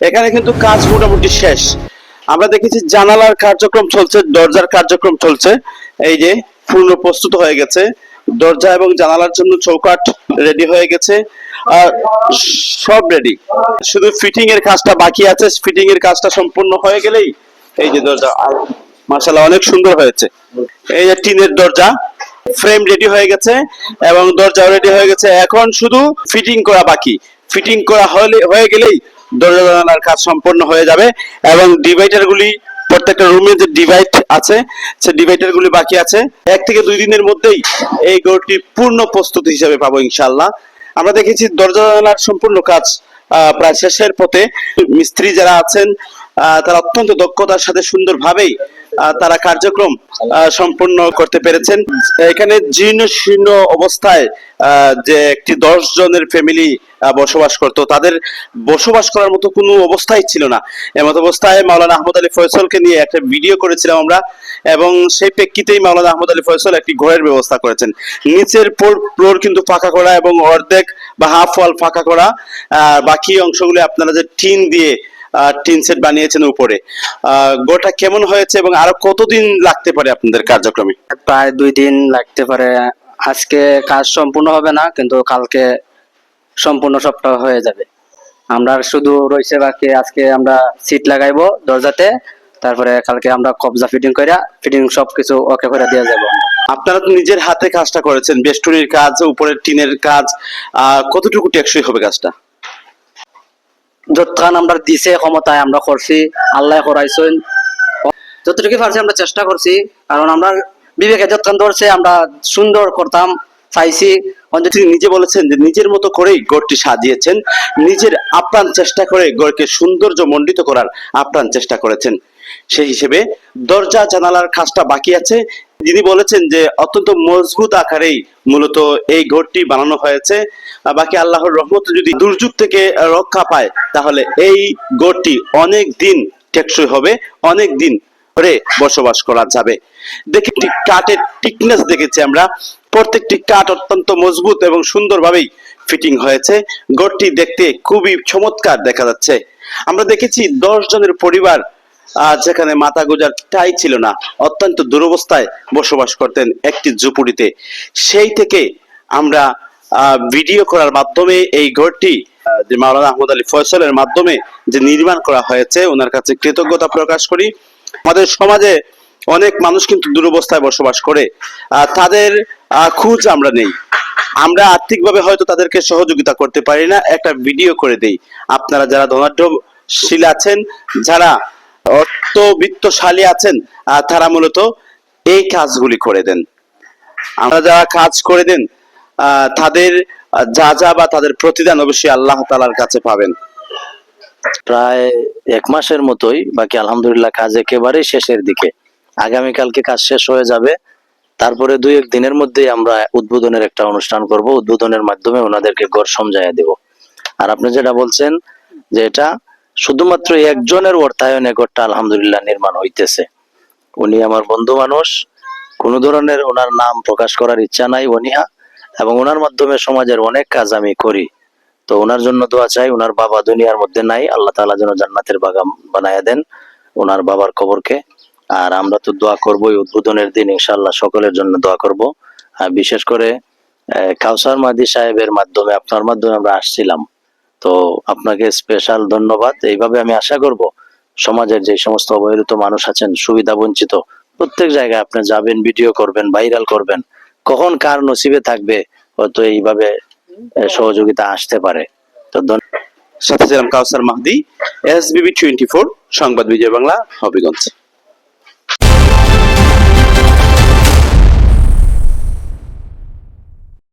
এখানে কিন্তু কাজ মোটামুটি শেষ। আমরা দেখেছি জানালার কার্যক্রম চলছে, দরজার কার্যক্রম চলছে। এই যে পূর্ণ প্রস্তুত হয়ে গেছে, দরজা এবং জানালার জন্য চৌকাঠ রেডি হয়ে গেছে, আর সব রেডি, শুধু ফিটিং এর কাজটা বাকি আছে। ফিটিং এর কাজটা সম্পূর্ণ হয়ে গেলেই এই যে দরজা, মাশাআল্লাহ অনেক সুন্দর হয়েছে। এই যে টিনের দরজা, ফ্রেম রেডি হয়ে গেছে এবং দরজাও রেডি হয়ে গেছে, এখন শুধু ফিটিং করা বাকি। ফিটিং করা হয়ে গেলেই দরজা জানালার কাজ সম্পন্ন হয়ে যাবে এবং ডিভাইডার গুলি, প্রত্যেকটা রুমে যে ডিভাইড আছে সে ডিভাইডার গুলি বাকি আছে। 1 থেকে 2 দিনের মধ্যেই এই ঘরটি পূর্ণ প্রস্তুতি হিসেবে পাবো ইনশাআল্লাহ। আমরা দেখেছি দরজা জানালার সম্পূর্ণ কাজ প্রায় শেষের পথে। মিস্ত্রি যারা আছেন তারা অত্যন্ত দক্ষতার সাথে সুন্দরভাবেই তারা কার্যক্রম সম্পূর্ণ করতে পেরেছেন। এখানে জীর্ণ শীর্ণ অবস্থায় যে একটি 10 জনের ফ্যামিলি বসবাস করত, তাদের বসবাস করার মতো কোনো অবস্থাই ছিল না। এমত অবস্থায় মাওলানা আহমদ আলী ফয়সলকে নিয়ে একটা ভিডিও করেছিলাম আমরা, এবং সেই প্রেক্ষিতেই মাওলানা আহমদ আলী ফয়সল একটি ঘরের ব্যবস্থা করেছেন। নিচের ফ্লোর কিন্তু ফাঁকা করা এবং অর্ধেক বা হাফ ওয়াল ফাঁকা করা, বাকি অংশগুলো আপনারা যে টিন দিয়ে টিন সেট বানিয়েছেন উপরে। গোটা কেমন হয়েছে এবং আরো কতদিন লাগতে পারে আপনাদের কার্যক্রমে? প্রায় 2 দিন লাগতে পারে। আজকে কাজ সম্পূর্ণ হবে না, কিন্তু কালকে সম্পূর্ণ সবটা হয়ে যাবে। আমরা শুধু রয়েছে বাকি, আজকে আমরা সিট লাগাইবো দরজাতে, তারপরে কালকে আমরা কবজা ফিটিং সবকিছু ওকে করে দিয়ে যাবো। আপনারা তো নিজের হাতে কাজটা করেছেন, বেষ্টনীর কাজ, উপরের টিনের কাজ, কতটুকু টেকসই হবে কাজটা? যতক্ষণ আমরা দিছে ক্ষমতায় আমরা করছি, আল্লাহ করাইছেন, যতটুকু পারছি আমরা চেষ্টা করছি। কারণ আমরা বিবেকে যতক্ষণ ধরছে আমরা সুন্দর করতাম চাইছি। নিজে বলেছেন যে নিজের মতো করেই গড়টি সাজিয়েছেন, নিজের আপ্রাণ চেষ্টা করে গড়কে সৌন্দর্য মণ্ডিত করার আপ্রাণ চেষ্টা করেছেন। সেই হিসেবে দরজা জানালার কাজটা বাকি আছে। যিনি বলেছেন যে অত্যন্ত মজবুত আকারেই মূলত এই ঘরটি বানানো হয়েছে। বাকি আল্লাহর রহমতে যদি দুর্যোগ থেকে রক্ষা পায় তাহলে এই ঘরটি অনেক দিন টেকসই হবে, অনেক দিন ধরে বসবাস করা যাবে। দেখে কাঠের টিকনেস দেখেছি আমরা, প্রত্যেকটি কাঠ অত্যন্ত মজবুত এবং সুন্দরভাবেই ফিটিং হয়েছে। ঘরটি দেখতে খুবই চমৎকার দেখা যাচ্ছে। আমরা দেখেছি 10 জনের পরিবার যেখানে মাথা গোজার ঠাঁই ছিল না, অত্যন্ত দুরবস্থায় বসবাস করতেন একটি ঝুপড়িতে। সেই থেকে আমরা ভিডিও করার মাধ্যমে এই ঘরটি যে মাওলানা আহমদ আলী ফয়সলের মাধ্যমে যে নির্মাণ করা হয়েছে, ওনার কাছে কৃতজ্ঞতা প্রকাশ করি। আমাদের সমাজে অনেক মানুষ কিন্তু দুরবস্থায় বসবাস করে, তাদের খোঁজ আমরা নেই, আমরা আর্থিকভাবে হয়তো তাদেরকে সহযোগিতা করতে পারি না, একটা ভিডিও করে দেই। আপনারা যারা ধনাঢ্যশীল আছেন, যারা অর্থবিত্তশালী আছেন, তারা মূলত এই কাজগুলি করে দেন। আমরা যারা কাজ করে দেন তাদের যা বা তাদের প্রতিদান অবশ্যই আল্লাহ তাআলার কাছে পাবেন। প্রায় 1 মাসের মতোই বাকি, আলহামদুলিল্লাহ কাজ একেবারে শেষের দিকে। আগামীকালকে কাজ শেষ হয়ে যাবে, তারপরে 2-1 দিনের মধ্যেই আমরা উদ্বোধনের একটা অনুষ্ঠান করব। উদ্বোধনের মাধ্যমে ওনাদেরকে ঘর সমঝাইয়া দেব। আর আপনি যেটা বলছেন যে এটা শুধুমাত্র একজনের অর্থায়নে ঘরটা আলহামদুলিল্লাহ নির্মাণ হইতেছে। উনি আমার বন্ধু মানুষ, কোনো ধরনের ওনার নাম প্রকাশ করার ইচ্ছা নাই অনিহা, এবং ওনার মাধ্যমে সমাজের অনেক কাজ আমি করি। তো ওনার জন্য দোয়া চাই। ওনার বাবা দুনিয়ার মধ্যে নাই, আল্লাহ তাআলা যেন জান্নাতের বাগান বানায়া দেন ওনার বাবার কবরকে। আর আমরা তো দোয়া করবোই উদ্বোধনের দিন, ইনশাআল্লাহ সকলের জন্য দোয়া করব। আর বিশেষ করে কাউসার মাহদী সাহেবের মাধ্যমে, আপনার মাধ্যমে আমরা আসছিলাম, তো আপনাকে স্পেশাল ধন্যবাদ। এইভাবে আমি আশা করব সমাজের যে সমস্ত অবহেলিত মানুষ আছেন, সুবিধা বঞ্চিত, প্রত্যেক জায়গায় আপনি যাবেন, ভিডিও করবেন, ভাইরাল করবেন, কখন কার নসিবে থাকবে হয়তো এইভাবে সহযোগিতা আসতে পারে। তো সাথে ছিলাম কাউসার মাহদী, SBB 24 সংবাদ বিজয় বাংলা, হবিগঞ্জ।